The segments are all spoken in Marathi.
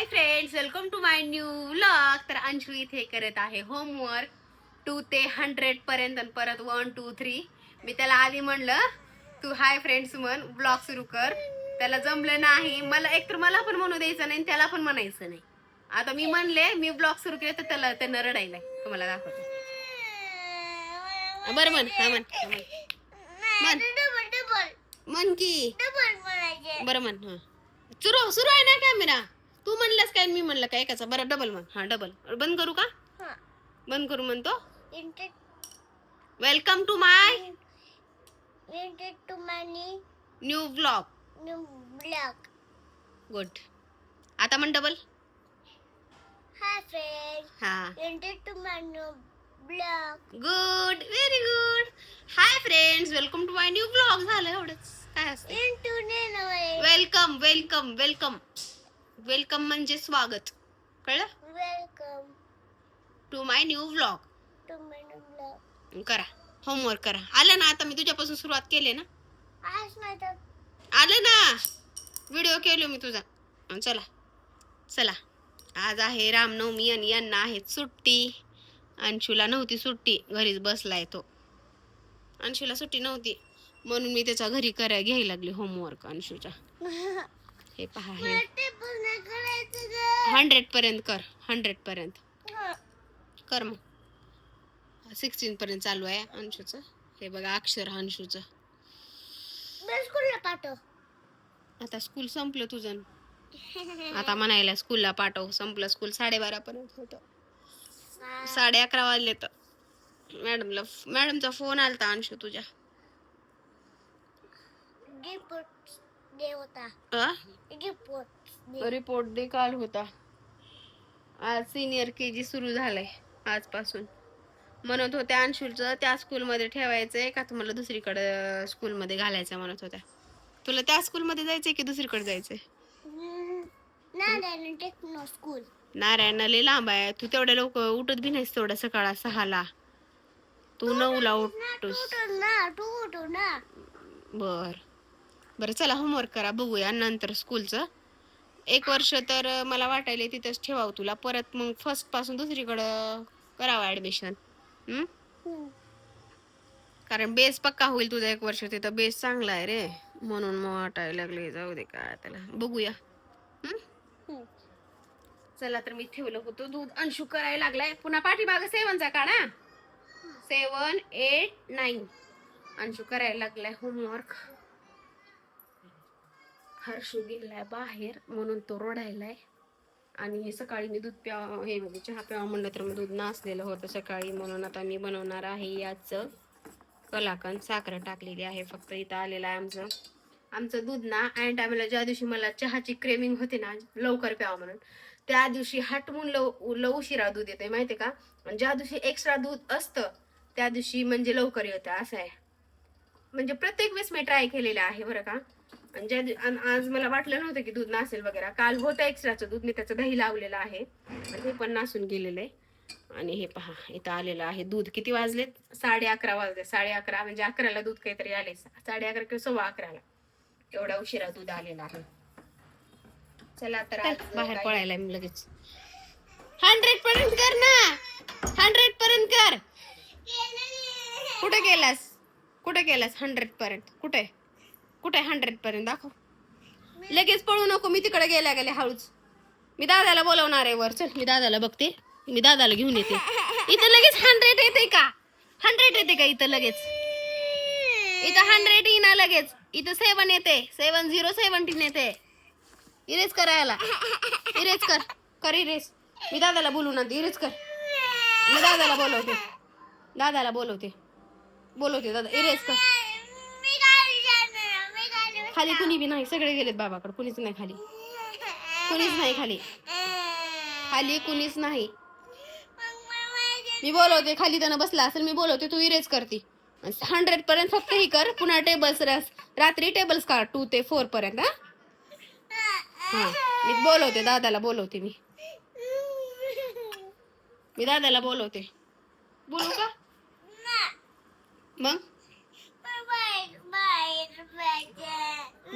Friends, welcome to my new vlog. तर अंशू इथे करत आहे होमवर्क 2 ते 100 पर्यंत आणि परत 1 2 3. मी त्याला आधी म्हणलं तू हाय फ्रेंड्स म्हण, ब्लॉग सुरू कर. त्याला जमलं नाही. मला एकतर मला पण म्हणू द्यायचं नाही, त्याला पण म्हणायचं नाही. आता मी म्हणले मी ब्लॉग सुरू केले तर त्यानं रडायला. तुम्हाला दाखवते. बरं म्हण, हा म्हण, म्हण म्हण की बरं म्हण. हा सुरू आहे ना कॅमेरा. तू म्हणलास काय मी म्हणलं काय एकाचा. बरं डबल म्हण. हा डबल. बंद करू का? बंद करू म्हणतो. Welcome to my new blog. Good. आता म्हण डबल. Hi friends, हा welcome to my new vlog. Good, very good. Hi friends, welcome to my new blog. झालं एवढंच. काय असतं? In today नवरे. Welcome welcome welcome. वेलकम म्हणजे स्वागत. कळलं? Welcome to my new blog. to my new vlog. करा होमवर्क करा. आलं ना आता मी तुझ्यापासून सुरुवात केली ना. आज नाही तर आलं ना. व्हिडिओ केलो मी तुझा. चला चला. आज आहे रामनवमी आणि यांना आहे सुट्टी. अंशूला नव्हती सुट्टी, घरीच बसलाय तो. अंशूला सुट्टी नव्हती म्हणून मी त्याच्या घरी घ्यायला लागली होमवर्क अंशूच्या. हे पहा, हे ते पुन्हा करायचं ग. 100 पर्यंत कर. 100 पर्यंत कर. मग 16 पर्यंत चालू आहे अंशूचं. हे बघा अक्षर अंशूचं. बस स्कूलला पाठव. आता स्कूल संपलं तुझं. आता म्हणायला स्कूलला पाठव. संपलं स्कूल. 12:30 पर्यंत होतं. 11:30 वाजले तर मॅडमचा फोन आलता अंशू तुझ्या. रिपोर्ट दे होता. रिपोर्ट दे काल होता. आज सिनियर केजी सुरू झालंय आजपासून. म्हणत होत्या अंशूचं त्या स्कूलमध्ये ठेवायचंय का तुम्हाला दुसरीकडे स्कूलमध्ये घालायचं म्हणत होत्या. तुला त्या स्कूलमध्ये जायचंय की दुसरीकडे जायचंय? Narayan techno school. नारायणला लय लांब आहे. तू तेवढ्या लवकर उठत बी नाहीस. तेवढ्या सकाळ 6ला. तू 9ला उठतोस. तू ना. बरं चला होमवर्क करा. बघूया नंतर स्कूलचं. 1 वर्ष तर मला वाटायला तिथंच ठेवावं तुला. परत मग फर्स्ट पासून दुसरीकडं करावं ऍडमिशन. कारण बेस पक्का होईल तुझा. 1 वर्ष तिथं बेस चांगला आहे रे. म्हणून मग वाटायला लागले जाऊ दे काय त्याला. बघूया. चला तर मी ठेवलं होतं दूध. अंशू करायला लागलाय. पुन्हा पाठीमाग 7चा काढा. 7 8 9. अंशू करायला लागलाय होमवर्क. हर्षू गेलाय बाहेर म्हणून तो रडायलाय. आणि सकाळी मी दूध हे म्हणजे चहा प्यावा म्हणलं तर मग दूध नासलेलं होतं सकाळी. म्हणून आता मी बनवणार आहे याचं कलाकंद. साखर टाकलेली आहे फक्त. इथं आलेलं आहे आमचं दूध ना. ऐन टायमाला ज्या दिवशी मला चहाची क्रेविंग होते ना लवकर प्यावा म्हणून, त्या दिवशी हटवून उशिरा दूध येते माहितीये का. ज्या दिवशी एक्स्ट्रा दूध असतं त्या दिवशी म्हणजे लवकर येतं. असं आहे. म्हणजे प्रत्येक वेळेस मी ट्राय केलेलं आहे बरं का. आणि आज मला वाटलं नव्हतं की दूध नासेल वगैरे. काल होतं एक्स्ट्राचं दूध. मी त्याचं दही लावलेलं आहे आणि ते पण नासून गेलेलं आहे. आणि हे पहा इथं आलेलं आहे दूध. किती वाजलेत? 11:30 वाजले. 11:30 म्हणजे 11ला दूध काहीतरी आले. 11:30 किंवा 11:15ला. एवढा उशिरा दूध आलेला आहे. चला तर बाहेर पळायला मी लगेच. 100 पर्यंत कर ना. 100 पर्यंत कर. कुठे गेलास? 100 पर्यंत कुठे? 100 पर्यंत दाखव. लगेच पळू नको. मी तिकडे गेल्या हळूच. मी दादाला बोलवणार आहे वर. चल मी दादाला बघते. मी दादाला घेऊन येते. इथं लगेच 100 येते का? 100 येते का इथं लगेच? इथं 100 येईना लगेच. इथं 7 येते. 7017 येते. इरेज करायला. इरेज कर इरेज. मी दादाला बोलून आणते. इरेज कर. मी दादाला बोलवते. दादा इरेज कर. खाली कुणी बी नाही. सगळे गेलेत बाबाकडे. कुणीच नाही खाली. खाली कुणीच नाही. मी बोलवते. खाली त्यानं बसला असेल. मी बोलवते. तू इरेज करते. 100 पर्यंत फक्त ही कर. पुन्हा टेबल्स रात्री टेबल्स काढ 2 ते 4 पर्यंत. हा मी बोलवते. दादाला बोलवते. मी दादाला बोलवते. बोलू का मग?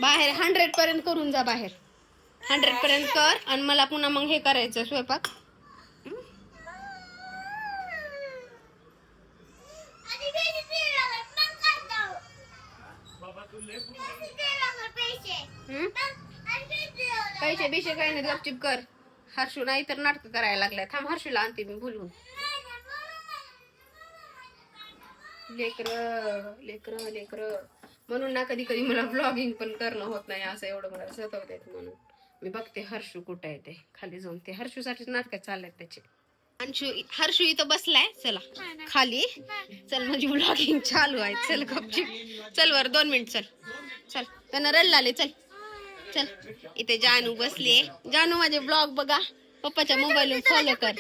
बाहेर 100 पर्यंत करून जा बाहेर. 100% कर आणि मला पुन्हा मग हे करायचं स्वयंपाक. पैसे बिशे काही नाही, गपचिप कर. हर्षू नाही तर नाटक करायला लागलाय. थांब, हर्षूला आणते मी बोलवून. लेकर म्हणून ना कधी कधी मला ब्लॉगिंग पण करणं होत नाही, असं एवढं मला सतवत येत. म्हणून मी बघते हर्षू कुठं आहे ते, खाली जाऊन. ते हर्षूसाठीच नाटक चालल्यात त्याचे. हर्षू इथं बसलाय, चला खाली चल, माझी ब्लॉगिंग चालू आहे. चल गपचिप, चल वर 2 मिनिट. चल चल, त्यांना रडला आले. चल चल, इथे जानू बसली. जानू माझे ब्लॉग बघा, पप्पाच्या मोबाईलवर फॉलो कर.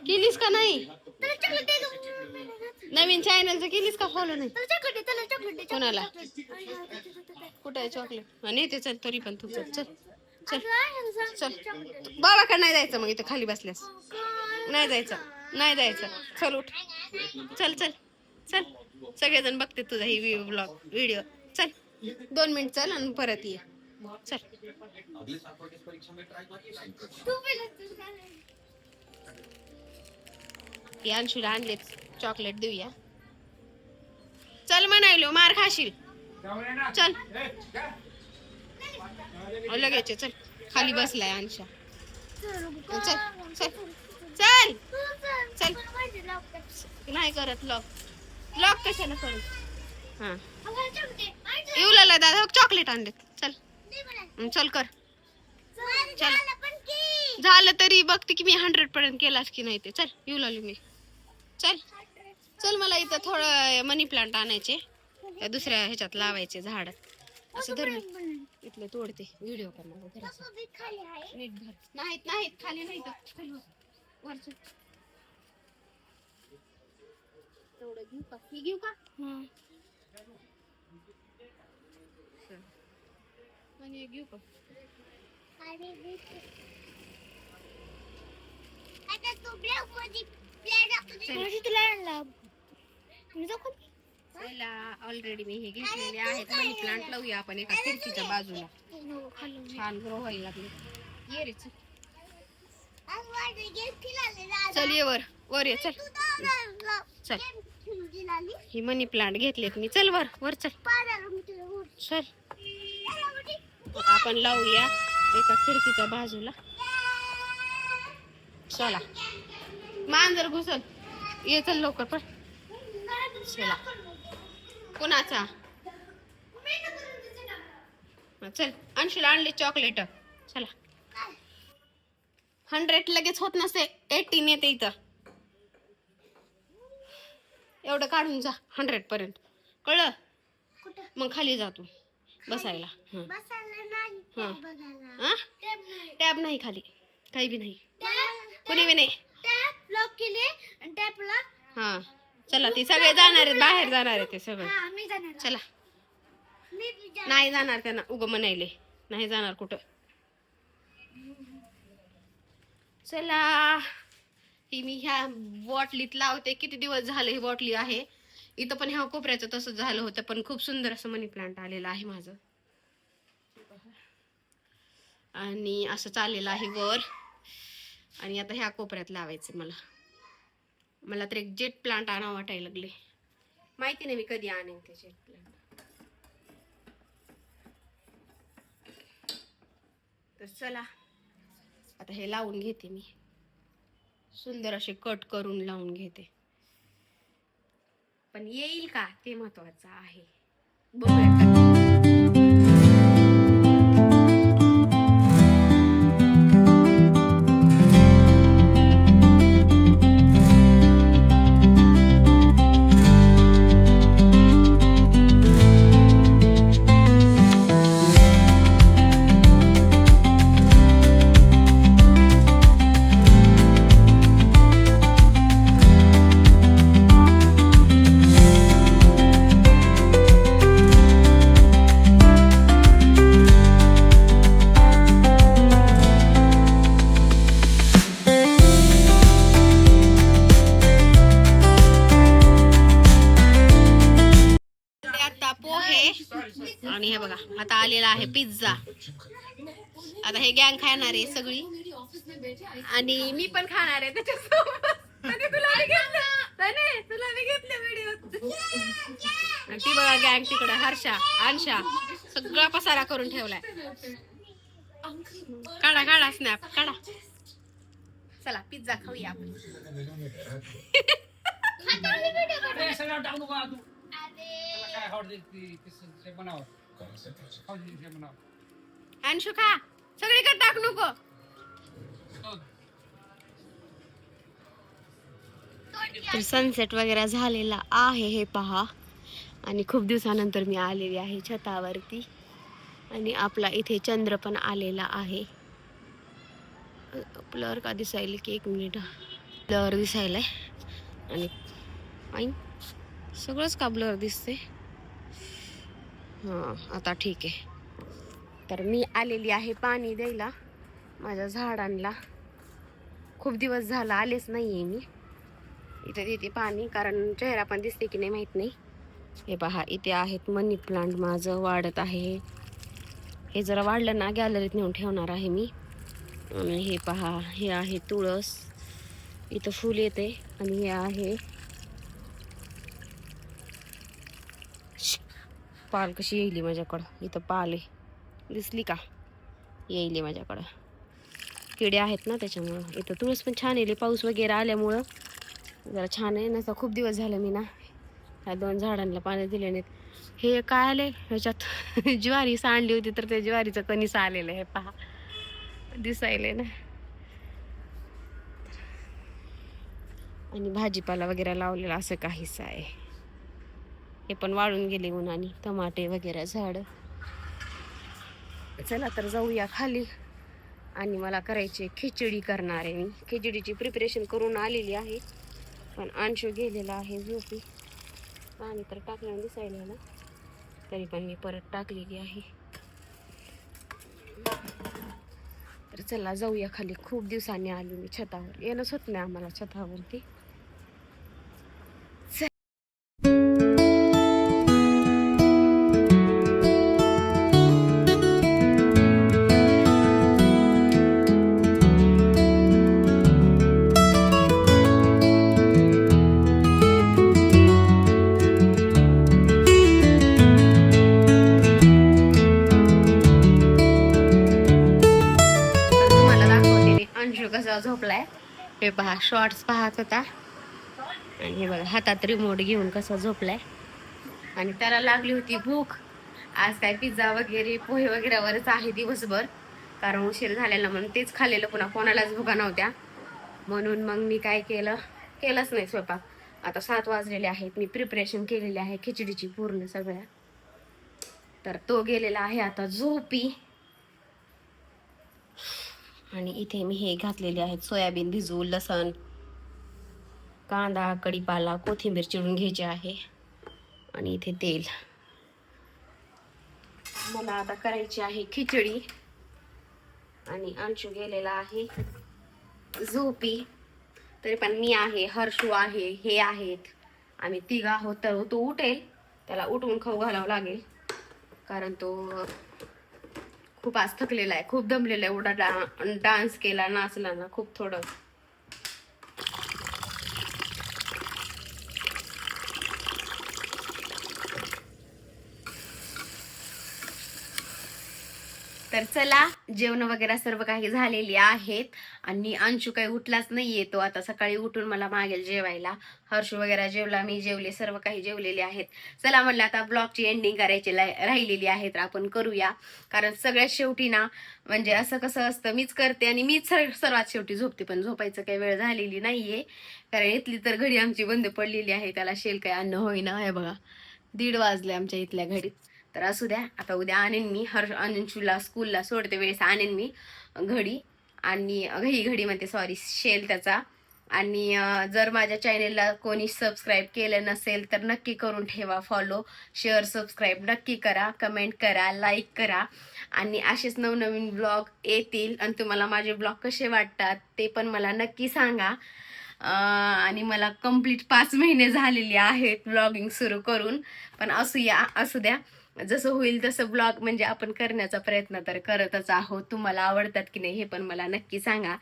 केलीस का नाही? नवीन चॅनलचं केलीस का फॉलो? नाही. कोणाला? कुठे आहे चॉकलेट? आणि ते चल, तरी पण तू चल चल चल चल. बाबाकडे नाही जायचं मग, इथं खाली बसल्यास नाही जायचं. चल उठ, चल चल चल. सगळेजण बघते तुझा ही व्हिडिओ. चल 2 मिनिट चल आणि परत ये. चल. अंशूला आणले चॉकलेट, देऊया. चल म्हणायलो, मार खाशील. चल लगेच चल. खाली बसलाय अंशा. चल चल चल चल. नाही करत लॉक कशाला करू? हा, येऊ लागला दादा, चॉकलेट आणले. चल चल कर. चल झालं तरी बघते की मी 100% केलास की नाही ते. चल येऊ लागली मी. चल चल, मला इथं थोडं मनी प्लांट आणायचे, दुसऱ्या ह्याच्यात लावायचे झाड. असं धर, मी इथले तोडते, व्हिडिओ करणार. नाहीत खाली नाही तर वरच. तेवढं घेऊ का? ही घेऊ का? आणि घेऊ का? ऑलरेडी मी हे घेतलेले आहेत मनी प्लांट. लावूया आपण एका खिडकीच्या बाजूला, छान ग्रो व्हायला लागले. ये रे चल. चल ये वर ये. चल चल, ही मनी प्लांट घेतलेत मी. चल वर चल चल. आता आपण लावूया एका खिडकीच्या बाजूला. चला, मांजर घुसल. ये चल लवकर पण. चला, कुणाचा? चल, अंशूला आणली चॉकलेट. चला. 100 लगेच होत नसते, 18 येते इथं. एवढं काढून जा 100% कळलं? मग खाली जा तू बसायला. टॅब नाही खाली, काही बी नाही, कुणी बी नाही. हा चला, ते सगळे जाणार आहेत, बाहेर जाणार आहेत ते सगळे. चला. नाही जाणार, त्यांना उग म्हणायले नाही जाणार कुठं. चला, ही मी ह्या बॉटलीत लावते. किती दिवस झाले ही बॉटली आहे इथं, पण ह्या कोपऱ्याचं तसंच झालं होतं. पण खूप सुंदर असं मनी प्लांट आलेलं आहे माझं. आणि असं चाललेलं आहे वर. आणि आता ह्या कोपऱ्यात लावायचं मला तर एक जेट प्लांट आणावं वाटायला लागले. माहिती नाही मी कधी आणेन ते जेट प्लांट. तर चला, आता हे लावून घेते मी. सुंदर असे कट करून लावून घेते. पण येईल का ते महत्वाचं आहे. बघूया. आणि हे बघा, आता आलेला आहे पिझ्झा. आता हे गँग खाणार आहे सगळी आणि मी पण खाणार आहे त्याच्यासोबत. तने तुला मी घेतलं, तने तुला मी घेतलं व्हिडिओ. ती बघा गँग तिकडे हर्षा अंशा सगळा पसारा करून ठेवलाय. काढा काढा स्नॅप काढा. चला पिझ्झा खाऊया आपण. अंशू खा सगळीकडे टाक नको. तर सनसेट वगैरे झालेला आहे हे पहा. आणि खूप दिवसानंतर मी आलेली आहे छतावरती. आणि आपला इथे चंद्र पण आलेला आहे. ब्लर का दिसायला की एक मिनिट ब्लर दिसायलाय. आणि आई सगळंच का ब्लर दिसते. हां आता ठीक आहे. तर मी आलेली आहे पाणी द्यायला माझ्या झाडांना. खूप दिवस झाला आलेच नाही आहे मी. इथे देते पाणी कारण चेहरा पण दिसते की नाही माहीत नाही. हे पहा इथे आहेत मनी प्लांट माझं वाढत आहे. हे जरा वाढलं ना गॅलरीत नेऊन ठेवणार आहे मी. आणि हे पहा हे आहे तुळस. इथं फूल येते. आणि हे आहे पाल. कशी येईली माझ्याकडं. इथं पाल आहे दिसली का. येईली माझ्याकडं. किडे आहेत ना त्याच्यामुळं. इथं तुळस पण छान येईल पाऊस वगैरे आल्यामुळं जरा छान आहे. नसतं खूप दिवस झालं मी ना ह्या 2 झाडांना पाणी दिले नाहीत. हे काय आले ह्याच्यात ज्वारी सांडली होती तर त्या ज्वारीचं कणीस आलेलं आहे पहा दिसायले ना. आणि भाजीपाला वगैरे लावलेला असं काहीच आहे. हे पण वाळून गेले उन्हाने टमाटे वगैरे झाड. चला तर जाऊया खाली. आणि मला करायची खिचडी करणार आहे मी. खिचडीची प्रिपरेशन करून आलेली आहे पण अंशू गेलेला आहे झोपी. पाणी तर टाकल्यानं दिसायला ना तरी पण मी परत टाकलेली आहे. तर चला जाऊया खाली. खूप दिवसांनी आली मी छतावर. येणंच होत नाही आम्हाला छतावरती. कसा झोपलाय हे पहा. शॉर्ट्स पाहत होता आणि हे बघा हातात रिमोट घेऊन कसा झोपलाय. आणि त्याला लागली होती भूक. आज काय पिझ्झा वगैरे पोहे वगैरेवरच आहे दिवसभर कारण उशीर झालेला म्हणून तेच खाल्लेलं. पुन्हा कोणालाच भुका नव्हत्या म्हणून मग मी काय केलंच नाही स्वयंपाक. आता 7 वाजलेले आहेत. मी प्रिपरेशन केलेली आहे खिचडीची पूर्ण सगळ्या. तर तो गेलेला आहे आता झोपी. आणि इथे मी हे घातलेले आहेत सोयाबीन भिजवून, लसण, कांदा, कढीपाला, कोथिंबीर चिरून घ्यायची आहे. आणि इथे तेल. मला आता करायची आहे खिचडी. आणि अंशू गेलेला आहे झोपी. तरी पण मी आहे, हर्षू आहे, हे आहेत, आम्ही 3 आहोत. तर तो उठेल त्याला उठवून खाऊ घालावं लागेल कारण तो खूप आज थकलेला आहे. खूप दमलेला आहे. एवढा डान्स केला नाचला ना खूप थोडं. तर चला जेवण वगैरे सर्व काही झालेली आहेत. आणि अंशू काही उठलाच नाहीये. तो आता सकाळी उठून मला मागेल जेवायला. हर्षू वगैरे जेवला, मी जेवले, सर्व काही जेवलेले आहेत. चला म्हणलं आता ब्लॉगची एंडिंग करायची राहिलेली आहे तर आपण करूया. कारण सगळ्यात शेवटी ना म्हणजे असं कसं असतं मीच करते आणि मीच सर्वात शेवटी झोपते. पण झोपायचं काही वेळ झालेली नाहीये कारण इथली तर घडी आमची बंद पडलेली आहे. त्याला शेल काही अन्न होईना. हे बघा 1:30 वाजले आमच्या इथल्या घडीत. तर असू द्या आता उद्या आणेन मी. अंशूला स्कूलला सोडते वेळेस आणेन मी घडी. आणि घडी म्हणते सॉरी शेल त्याचा. आणि जर माझ्या चॅनेलला कोणी सबस्क्राईब केलं नसेल तर नक्की करून ठेवा फॉलो, शेअर, सबस्क्राईब नक्की करा, कमेंट करा, लाईक करा. आणि असेच नवनवीन ब्लॉग येतील. आणि तुम्हाला माझे ब्लॉग कसे वाटतात ते पण मला नक्की सांगा. आणि मला कंप्लीट 5 महिने झालेली आहेत ब्लॉगिंग सुरू करून. पण असू द्या जसं होईल तसं ब्लॉग म्हणजे आपण करण्याचा प्रयत्न तर करतच आहोत. तुम्हाला आवडतात की नाही हे पण मला नक्की सांगा.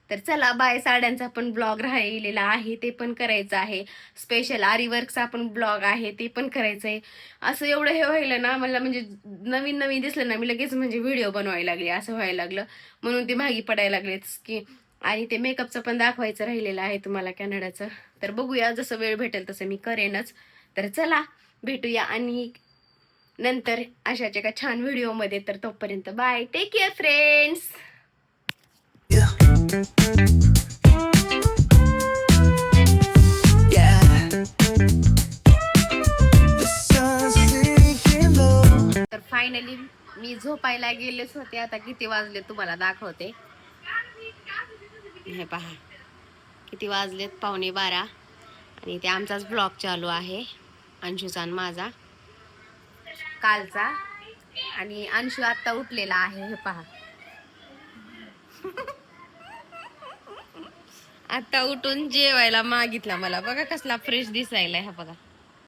तर चला बाय, साड्यांचा पण ब्लॉग राहिलेला आहे ते पण करायचं आहे. स्पेशल आरी वर्कचा पण ब्लॉग आहे ते पण करायचं आहे. असं एवढं हे व्हायलं ना मला, म्हणजे नवीन नवीन दिसलं ना मी लगेच म्हणजे व्हिडिओ बनवायला लागले, असं व्हायला लागलं. म्हणून ते मागे पडायला लागलेत की. आणि ते मेकअपचं पण दाखवायचं राहिलेलं आहे तुम्हाला कॅनडाचं. तर बघूया, जसं वेळ भेटेल तसं मी करेनच. तर चला भेटूया आणि नंतर अशाच एका छान व्हिडिओमध्ये. तर तोपर्यंत बाय, टेक केअर फ्रेंड्स. तर फायनली मी झोपायला गेलेच होते. आता किती वाजले तुम्हाला दाखवते. हे पहा किती वाजलेत, 11:15. आणि ते आमचाच ब्लॉग चालू आहे, अंशूचा आणि माझा कालचा. आणि अंशू आता उठलेला आहे, हे पहा. आता उठून जेवायला मागितला मला. बघा कसला फ्रेश दिसायला, हा बघा.